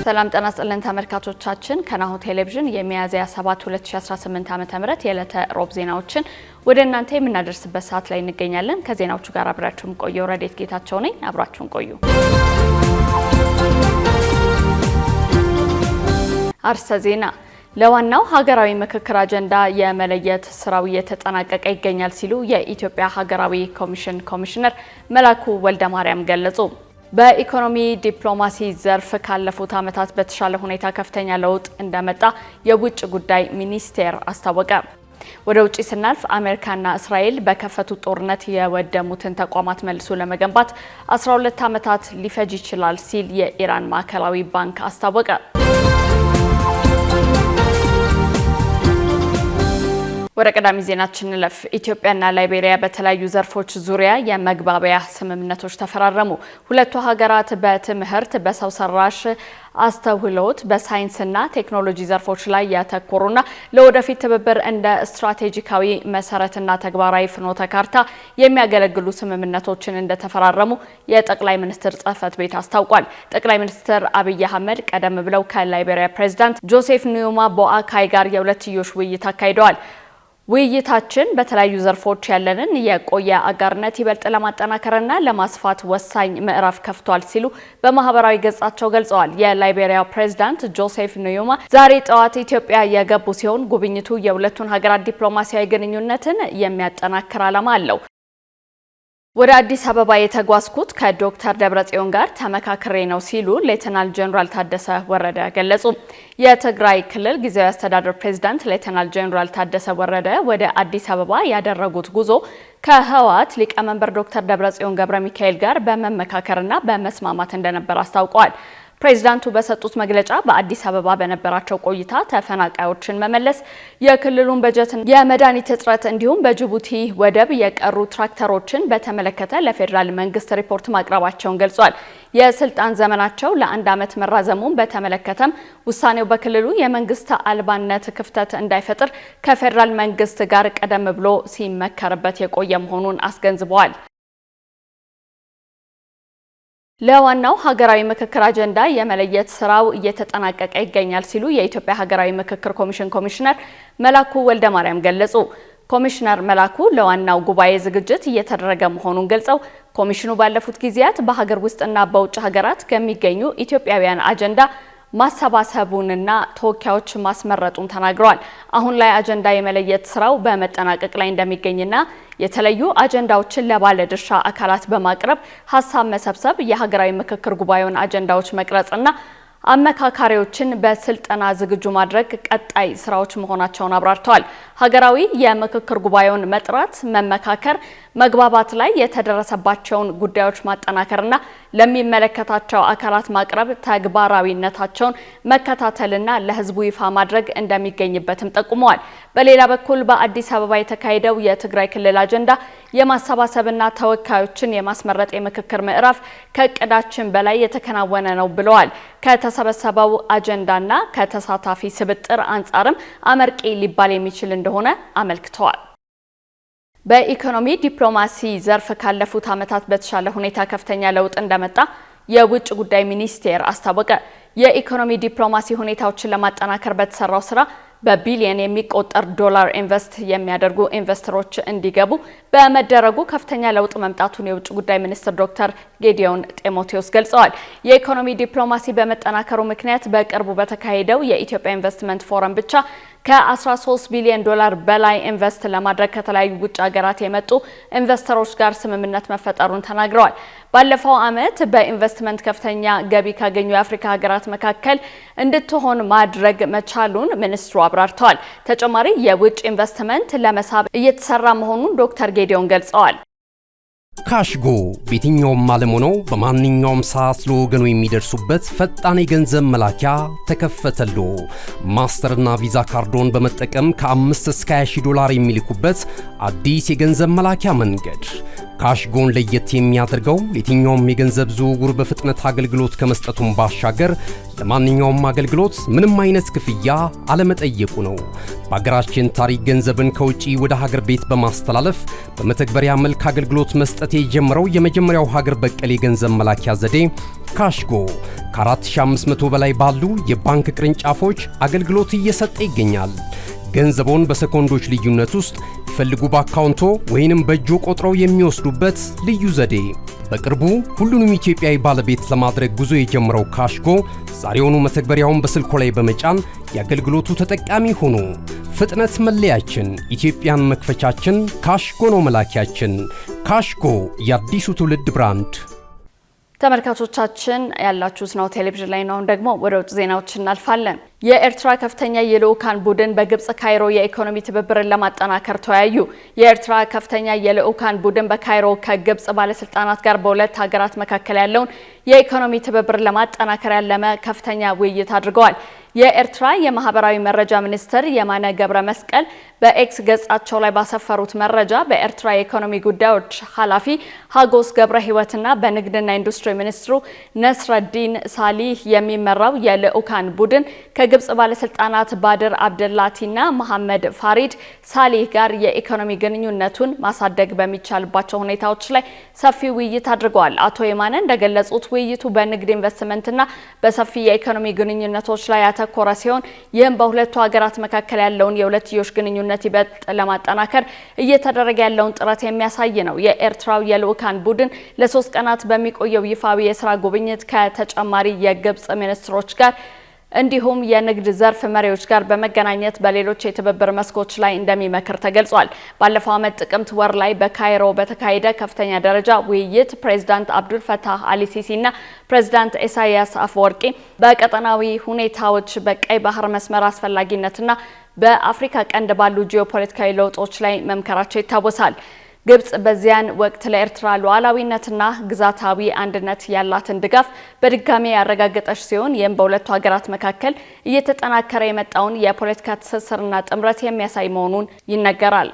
ሰላም ጤና ይስጥልን ተመልካቾቻችን ከናሁ ቴሌቪዥን የሚያዝያ 7 2018 ዓ.ም የዕለተ ሮብ ዜናዎችን ወደ እናንተ የምናደርስበት ሰዓት ላይ እንገኛለን። ከዜናዎቹ ጋር አብራችሁን ቆዩ። ረዴት ጌታቸው ነኝ። አብራችሁን ቆዩ። አርዕስተ ዜና ለዋናው ሀገራዊ ምክክር አጀንዳ የመለየት ስራው እየተጠናቀቀ ይገኛል ሲሉ የኢትዮጵያ ሀገራዊ ኮሚሽን ኮሚሽነር መላኩ ወልደማርያም ገለጹ። በኢኮኖሚ ዲፕሎማሲ ዘርፍ ካለፉት ዓመታት በተሻለ ሁኔታ ከፍተኛ ለውጥ እንደመጣ የውጭ ጉዳይ ሚኒስቴር አስታወቀ። ወደ ውጪ ስናልፍ አሜሪካና እስራኤል በከፈቱት ጦርነት የወደሙትን ተቋማት መልሶ ለመገንባት 12 ዓመታት ሊፈጅ ይችላል ሲል የኢራን ማዕከላዊ ባንክ አስታወቀ። ወደ ቀዳሚ ዜናችን እንለፍ። ኢትዮጵያና ላይቤሪያ በተለያዩ ዘርፎች ዙሪያ የመግባቢያ ስምምነቶች ተፈራረሙ። ሁለቱ ሀገራት በትምህርት፣ በሰው ሰራሽ አስተውሎት፣ በሳይንስና ቴክኖሎጂ ዘርፎች ላይ ያተኮሩና ለወደፊት ትብብር እንደ ስትራቴጂካዊ መሰረትና ተግባራዊ ፍኖተ ካርታ የሚያገለግሉ ስምምነቶችን እንደተፈራረሙ የጠቅላይ ሚኒስትር ጽህፈት ቤት አስታውቋል። ጠቅላይ ሚኒስትር አብይ አህመድ ቀደም ብለው ከላይቤሪያ ፕሬዝዳንት ጆሴፍ ኑዩማ ቦአካይ ጋር የሁለትዮሽ ውይይት አካሂደዋል። ውይይታችን በተለያዩ ዘርፎች ያለንን የቆየ አጋርነት ይበልጥ ለማጠናከርና ለማስፋት ወሳኝ ምዕራፍ ከፍቷል ሲሉ በማህበራዊ ገጻቸው ገልጸዋል። የላይቤሪያው ፕሬዝዳንት ጆሴፍ ኑዩማ ዛሬ ጠዋት ኢትዮጵያ የገቡ ሲሆን ጉብኝቱ የሁለቱን ሀገራት ዲፕሎማሲያዊ ግንኙነትን የሚያጠናክር ዓላማ አለው። ወደ አዲስ አበባ የተጓዝኩት ከዶክተር ደብረጽዮን ጋር ተመካክሬ ነው ሲሉ ሌተናል ጀነራል ታደሰ ወረደ ገለጹ። የትግራይ ክልል ጊዜያዊ አስተዳደር ፕሬዝዳንት ሌተናል ጀነራል ታደሰ ወረደ ወደ አዲስ አበባ ያደረጉት ጉዞ ከህወሓት ሊቀመንበር ዶክተር ደብረጽዮን ገብረ ሚካኤል ጋር በመመካከርና በመስማማት እንደነበር አስታውቀዋል። ፕሬዝዳንቱ በሰጡት መግለጫ በአዲስ አበባ በነበራቸው ቆይታ ተፈናቃዮችን መመለስ፣ የክልሉን በጀትና የመድኃኒት እጥረት እንዲሁም በጅቡቲ ወደብ የቀሩ ትራክተሮችን በተመለከተ ለፌዴራል መንግስት ሪፖርት ማቅረባቸውን ገልጿል። የስልጣን ዘመናቸው ለአንድ ዓመት መራዘሙን በተመለከተም ውሳኔው በክልሉ የመንግስት አልባነት ክፍተት እንዳይፈጥር ከፌዴራል መንግስት ጋር ቀደም ብሎ ሲመከርበት የቆየ መሆኑን አስገንዝበዋል። ለዋናው ሀገራዊ ምክክር አጀንዳ የመለየት ስራው እየተጠናቀቀ ይገኛል ሲሉ የኢትዮጵያ ሀገራዊ ምክክር ኮሚሽን ኮሚሽነር መላኩ ወልደማርያም ገለጹ። ኮሚሽነር መላኩ ለዋናው ጉባኤ ዝግጅት እየተደረገ መሆኑን ገልጸው ኮሚሽኑ ባለፉት ጊዜያት በሀገር ውስጥና በውጭ ሀገራት ከሚገኙ ኢትዮጵያውያን አጀንዳ ማሰባሰቡንና ተወካዮች ማስመረጡን ተናግረዋል። አሁን ላይ አጀንዳ የመለየት ስራው በመጠናቀቅ ላይ እንደሚገኝና የተለዩ አጀንዳዎችን ለባለድርሻ አካላት በማቅረብ ሀሳብ መሰብሰብ፣ የሀገራዊ ምክክር ጉባኤውን አጀንዳዎች መቅረጽና አመካካሪዎችን በስልጠና ዝግጁ ማድረግ ቀጣይ ስራዎች መሆናቸውን አብራርተዋል። ሀገራዊ የምክክር ጉባኤውን መጥራት፣ መመካከር፣ መግባባት ላይ የተደረሰባቸውን ጉዳዮች ማጠናከርና ለሚመለከታቸው አካላት ማቅረብ፣ ተግባራዊነታቸውን መከታተልና ለህዝቡ ይፋ ማድረግ እንደሚገኝበትም ጠቁመዋል። በሌላ በኩል በአዲስ አበባ የተካሄደው የትግራይ ክልል አጀንዳ የማሰባሰብና ተወካዮችን የማስመረጥ የምክክር ምዕራፍ ከእቅዳችን በላይ የተከናወነ ነው ብለዋል። ከተሰበሰበው አጀንዳና ከተሳታፊ ስብጥር አንጻርም አመርቂ ሊባል የሚችል እንደሆነ አመልክተዋል። በኢኮኖሚ ዲፕሎማሲ ዘርፍ ካለፉት ዓመታት በተሻለ ሁኔታ ከፍተኛ ለውጥ እንደመጣ የውጭ ጉዳይ ሚኒስቴር አስታወቀ። የኢኮኖሚ ዲፕሎማሲ ሁኔታዎችን ለማጠናከር በተሰራው ስራ በቢሊየን የሚቆጠር ዶላር ኢንቨስት የሚያደርጉ ኢንቨስተሮች እንዲገቡ በመደረጉ ከፍተኛ ለውጥ መምጣቱን የውጭ ጉዳይ ሚኒስትር ዶክተር ጌዲዮን ጢሞቴዎስ ገልጸዋል። የኢኮኖሚ ዲፕሎማሲ በመጠናከሩ ምክንያት በቅርቡ በተካሄደው የኢትዮጵያ ኢንቨስትመንት ፎረም ብቻ ከ13 ቢሊዮን ዶላር በላይ ኢንቨስት ለማድረግ ከተለያዩ ውጭ ሀገራት የመጡ ኢንቨስተሮች ጋር ስምምነት መፈጠሩን ተናግረዋል። ባለፈው ዓመት በኢንቨስትመንት ከፍተኛ ገቢ ካገኙ የአፍሪካ ሀገራት መካከል እንድትሆን ማድረግ መቻሉን ሚኒስትሩ አብራርተዋል። ተጨማሪ የውጭ ኢንቨስትመንት ለመሳብ እየተሰራ መሆኑን ዶክተር ጌዲዮን ገልጸዋል። ካሽጎ በየትኛውም ዓለም ሆነው በማንኛውም ሰዓት ለወገኑ የሚደርሱበት ፈጣን የገንዘብ መላኪያ ተከፈተሎ። ማስተርና ቪዛ ካርዶን በመጠቀም ከ5 እስከ $20,000 የሚልኩበት አዲስ የገንዘብ መላኪያ መንገድ። ካሽጎን ለየት የሚያደርገው የትኛውም የገንዘብ ዝውውር በፍጥነት አገልግሎት ከመስጠቱም ባሻገር ለማንኛውም አገልግሎት ምንም አይነት ክፍያ አለመጠየቁ ነው። በሀገራችን ታሪክ ገንዘብን ከውጪ ወደ ሀገር ቤት በማስተላለፍ በመተግበሪያ መልክ አገልግሎት መስጠት የጀመረው የመጀመሪያው ሀገር በቀል የገንዘብ መላኪያ ዘዴ ካሽጎ ከ4500 በላይ ባሉ የባንክ ቅርንጫፎች አገልግሎት እየሰጠ ይገኛል። ገንዘቦን በሰኮንዶች ልዩነት ውስጥ ይፈልጉ በአካውንቶ ወይንም በእጆ ቆጥረው የሚወስዱበት ልዩ ዘዴ። በቅርቡ ሁሉንም ኢትዮጵያዊ ባለቤት ለማድረግ ጉዞ የጀመረው ካሽጎ ዛሬውኑ መተግበሪያውን በስልኮ ላይ በመጫን የአገልግሎቱ ተጠቃሚ ሆኑ። ፍጥነት መለያችን፣ ኢትዮጵያን መክፈቻችን፣ ካሽጎ ነው መላኪያችን። ካሽጎ የአዲሱ ትውልድ ብራንድ። ተመልካቾቻችን ያላችሁት ናሁ ቴሌቪዥን ላይ ነው። ደግሞ ወደ ውጭ ዜናዎች እናልፋለን። የኤርትራ ከፍተኛ የልዑካን ቡድን በግብጽ ካይሮ የኢኮኖሚ ትብብርን ለማጠናከር ተወያዩ። የኤርትራ ከፍተኛ የልዑካን ቡድን በካይሮ ከግብጽ ባለስልጣናት ጋር በሁለት ሀገራት መካከል ያለውን የኢኮኖሚ ትብብር ለማጠናከር ያለመ ከፍተኛ ውይይት አድርገዋል። የኤርትራ የማህበራዊ መረጃ ሚኒስትር የማነ ገብረ መስቀል በኤክስ ገጻቸው ላይ ባሰፈሩት መረጃ በኤርትራ የኢኮኖሚ ጉዳዮች ኃላፊ ሀጎስ ገብረ ሕይወትና በንግድና ኢንዱስትሪ ሚኒስትሩ ነስረዲን ሳሊህ የሚመራው የልዑካን ቡድን ከግብጽ ባለስልጣናት ባድር አብደላቲና መሐመድ ፋሪድ ሳሊህ ጋር የኢኮኖሚ ግንኙነቱን ማሳደግ በሚቻልባቸው ሁኔታዎች ላይ ሰፊ ውይይት አድርገዋል። አቶ የማነ እንደገለጹት ውይይቱ በንግድ ኢንቨስትመንትና በሰፊ የኢኮኖሚ ግንኙነቶች ላይ ያተኮረ ሲሆን ይህም በሁለቱ ሀገራት መካከል ያለውን የሁለትዮሽ ግንኙነት ይበልጥ ለማጠናከር እየተደረገ ያለውን ጥረት የሚያሳይ ነው። የኤርትራው የልዑካን ቡድን ለ3 ቀናት በሚቆየው ይፋዊ የስራ ጉብኝት ከተጨማሪ የግብጽ ሚኒስትሮች ጋር እንዲሁም የንግድ ዘርፍ መሪዎች ጋር በመገናኘት በሌሎች የትብብር መስኮች ላይ እንደሚመክር ተገልጿል። ባለፈው ዓመት ጥቅምት ወር ላይ በካይሮ በተካሄደ ከፍተኛ ደረጃ ውይይት ፕሬዝዳንት አብዱል ፈታህ አልሲሲና ፕሬዝዳንት ኢሳያስ አፈወርቂ በቀጠናዊ ሁኔታዎች፣ በቀይ ባህር መስመር አስፈላጊነትና በአፍሪካ ቀንድ ባሉ ጂኦፖለቲካዊ ለውጦች ላይ መምከራቸው ይታወሳል። ግብጽ በዚያን ወቅት ለኤርትራ ሉዓላዊነትና ግዛታዊ አንድነት ያላትን ድጋፍ በድጋሚ ያረጋገጠች ሲሆን ይህም በሁለቱ ሀገራት መካከል እየተጠናከረ የመጣውን የፖለቲካ ትስስርና ጥምረት የሚያሳይ መሆኑን ይነገራል።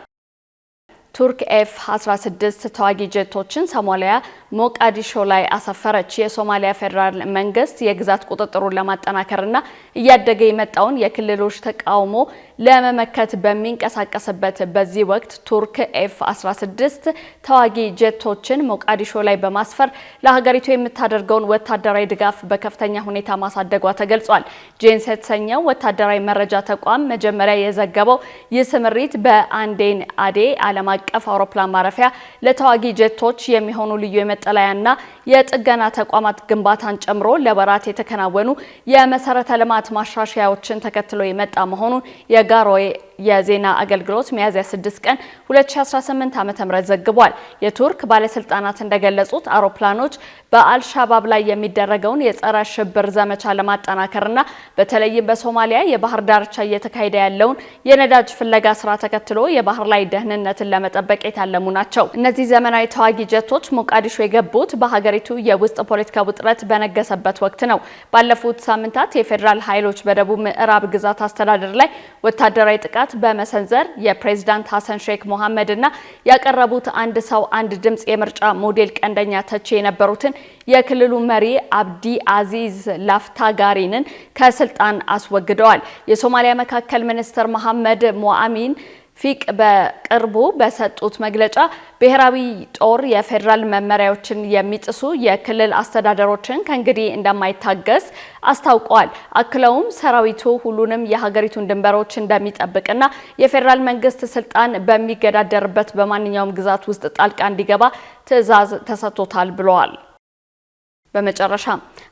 ቱርክ ኤፍ-16 ተዋጊ ጀቶችን ሶማሊያ ሞቃዲሾ ላይ አሰፈረች። የሶማሊያ ፌዴራል መንግስት የግዛት ቁጥጥሩን ለማጠናከርና እያደገ የመጣውን የክልሎች ተቃውሞ ለመመከት በሚንቀሳቀስበት በዚህ ወቅት ቱርክ ኤፍ-16 ተዋጊ ጀቶችን ሞቃዲሾ ላይ በማስፈር ለሀገሪቱ የምታደርገውን ወታደራዊ ድጋፍ በከፍተኛ ሁኔታ ማሳደጓ ተገልጿል። ጄንስ የተሰኘው ወታደራዊ መረጃ ተቋም መጀመሪያ የዘገበው ይህ ስምሪት በአንዴን አዴ ዓለም አቀፍ አውሮፕላን ማረፊያ ለተዋጊ ጀቶች የሚሆኑ ልዩ የመጠለያና የጥገና ተቋማት ግንባታን ጨምሮ ለወራት የተከናወኑ የመሰረተ ልማት ማሻሻያዎችን ተከትሎ የመጣ መሆኑን የጋሮዌ የዜና አገልግሎት ሚያዝያ 6 ቀን 2018 ዓ.ም ዘግቧል። የቱርክ ባለስልጣናት እንደገለጹት አውሮፕላኖች በአልሻባብ ላይ የሚደረገውን የጸረ ሽብር ዘመቻ ለማጠናከርና በተለይም በሶማሊያ የባህር ዳርቻ እየተካሄደ ያለውን የነዳጅ ፍለጋ ስራ ተከትሎ የባህር ላይ ደህንነትን ለመጠበቅ የታለሙ ናቸው። እነዚህ ዘመናዊ ተዋጊ ጀቶች ሞቃዲሾ የገቡት በሀገሪቱ የውስጥ ፖለቲካ ውጥረት በነገሰበት ወቅት ነው። ባለፉት ሳምንታት የፌዴራል ኃይሎች በደቡብ ምዕራብ ግዛት አስተዳደር ላይ ወታደራዊ ጥቃት በመሰንዘር የፕሬዝዳንት ሐሰን ሼክ መሐመድና ያቀረቡት አንድ ሰው አንድ ድምጽ የምርጫ ሞዴል ቀንደኛ ተቺ የነበሩትን የክልሉ መሪ አብዲ አዚዝ ላፍታጋሪንን ከስልጣን አስወግደዋል። የሶማሊያ መካከል ሚኒስትር መሐመድ ሞአሚን ፊቅ በቅርቡ በሰጡት መግለጫ ብሔራዊ ጦር የፌዴራል መመሪያዎችን የሚጥሱ የክልል አስተዳደሮችን ከእንግዲህ እንደማይታገስ አስታውቀዋል። አክለውም ሰራዊቱ ሁሉንም የሀገሪቱን ድንበሮች እንደሚጠብቅና የፌዴራል መንግስት ስልጣን በሚገዳደርበት በማንኛውም ግዛት ውስጥ ጣልቃ እንዲገባ ትዕዛዝ ተሰጥቶታል ብለዋል። በመጨረሻ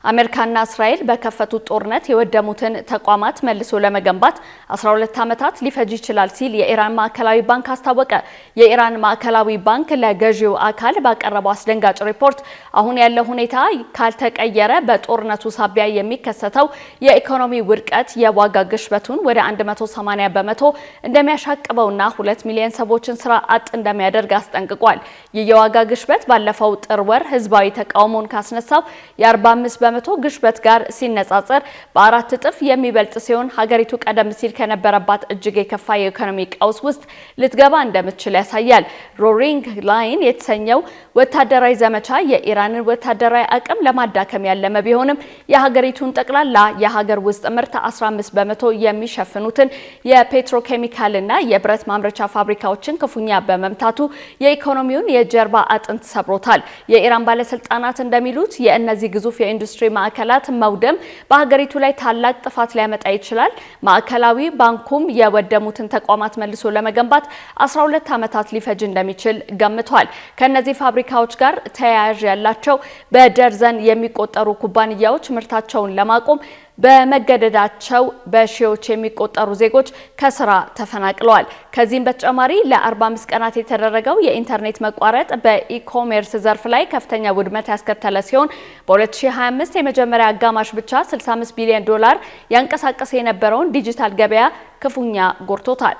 አሜሪካና እስራኤል በከፈቱት ጦርነት የወደሙትን ተቋማት መልሶ ለመገንባት 12 ዓመታት ሊፈጅ ይችላል ሲል የኢራን ማዕከላዊ ባንክ አስታወቀ። የኢራን ማዕከላዊ ባንክ ለገዢው አካል ባቀረበው አስደንጋጭ ሪፖርት አሁን ያለው ሁኔታ ካልተቀየረ በጦርነቱ ሳቢያ የሚከሰተው የኢኮኖሚ ውድቀት የዋጋ ግሽበቱን ወደ 180 በመቶ እንደሚያሻቅበውና 2 ሚሊዮን ሰዎችን ስራ አጥ እንደሚያደርግ አስጠንቅቋል። ይህ የዋጋ ግሽበት ባለፈው ጥር ወር ህዝባዊ ተቃውሞን ካስነሳው የ45 በመቶ ግሽበት ጋር ሲነጻጸር በ4 እጥፍ የሚበልጥ ሲሆን ሀገሪቱ ቀደም ሲል ከነበረባት እጅግ የከፋ የኢኮኖሚ ቀውስ ውስጥ ልትገባ እንደምትችል ያሳያል። ሮሪንግ ላይን የተሰኘው ወታደራዊ ዘመቻ የኢራንን ወታደራዊ አቅም ለማዳከም ያለመ ቢሆንም የሀገሪቱን ጠቅላላ የሀገር ውስጥ ምርት 15 በመቶ የሚሸፍኑትን የፔትሮኬሚካልና የብረት ማምረቻ ፋብሪካዎችን ክፉኛ በመምታቱ የኢኮኖሚውን የጀርባ አጥንት ሰብሮታል። የኢራን ባለስልጣናት እንደሚሉት የእነዚህ ግዙፍ የኢንዱስትሪ ማዕከላት መውደም በሀገሪቱ ላይ ታላቅ ጥፋት ሊያመጣ ይችላል። ማዕከላዊ ባንኩም የወደሙትን ተቋማት መልሶ ለመገንባት 12 ዓመታት ሊፈጅ እንደሚችል ገምቷል። ከነዚህ ፋብሪካዎች ጋር ተያያዥ ያላቸው በደርዘን የሚቆጠሩ ኩባንያዎች ምርታቸውን ለማቆም በመገደዳቸው በሺዎች የሚቆጠሩ ዜጎች ከስራ ተፈናቅለዋል። ከዚህም በተጨማሪ ለ45 ቀናት የተደረገው የኢንተርኔት መቋረጥ በኢኮሜርስ ዘርፍ ላይ ከፍተኛ ውድመት ያስከተለ ሲሆን በ2025 የመጀመሪያ አጋማሽ ብቻ 65 ቢሊዮን ዶላር ያንቀሳቀሰ የነበረውን ዲጂታል ገበያ ክፉኛ ጎድቶታል።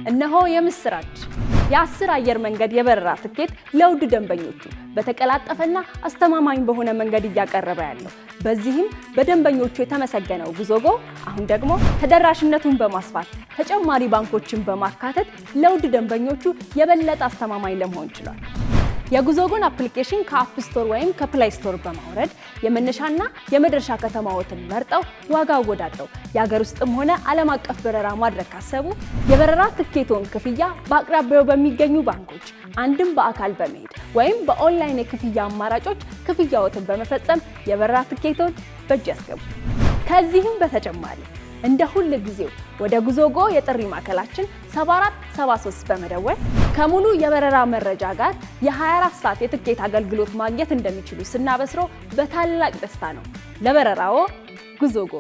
እነሆ የምስራች! የ10 አየር መንገድ የበረራ ትኬት ለውድ ደንበኞቹ በተቀላጠፈና አስተማማኝ በሆነ መንገድ እያቀረበ ያለው። በዚህም በደንበኞቹ የተመሰገነው ጉዞጎ አሁን ደግሞ ተደራሽነቱን በማስፋት ተጨማሪ ባንኮችን በማካተት ለውድ ደንበኞቹ የበለጠ አስተማማኝ ለመሆን ችሏል። የጉዞጎን አፕሊኬሽን ከአፕ ስቶር ወይም ከፕላይ ስቶር በማውረድ የመነሻና የመድረሻ ከተማዎትን መርጠው ዋጋ አወዳድረው የሀገር ውስጥም ሆነ ዓለም አቀፍ በረራ ማድረግ ካሰቡ የበረራ ትኬቶን ክፍያ በአቅራቢያው በሚገኙ ባንኮች አንድም በአካል በመሄድ ወይም በኦንላይን የክፍያ አማራጮች ክፍያዎትን በመፈጸም የበረራ ትኬቶን በእጅ ያስገቡ። ከዚህም በተጨማሪ እንደ ሁሉ ጊዜው ወደ ጉዞጎ የጥሪ ማዕከላችን 7473 በመደወል ከሙሉ የበረራ መረጃ ጋር የ24 ሰዓት የትኬት አገልግሎት ማግኘት እንደሚችሉ ስናበስሮ በታላቅ ደስታ ነው። ለበረራዎ ጉዞጎ።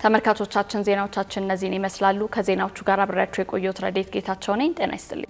ተመልካቾቻችን ዜናዎቻችን እነዚህን ይመስላሉ። ከዜናዎቹ ጋር አብሬያችሁ የቆየሁት ረዴት ጌታቸው ነኝ። ጤና ይስጥልኝ።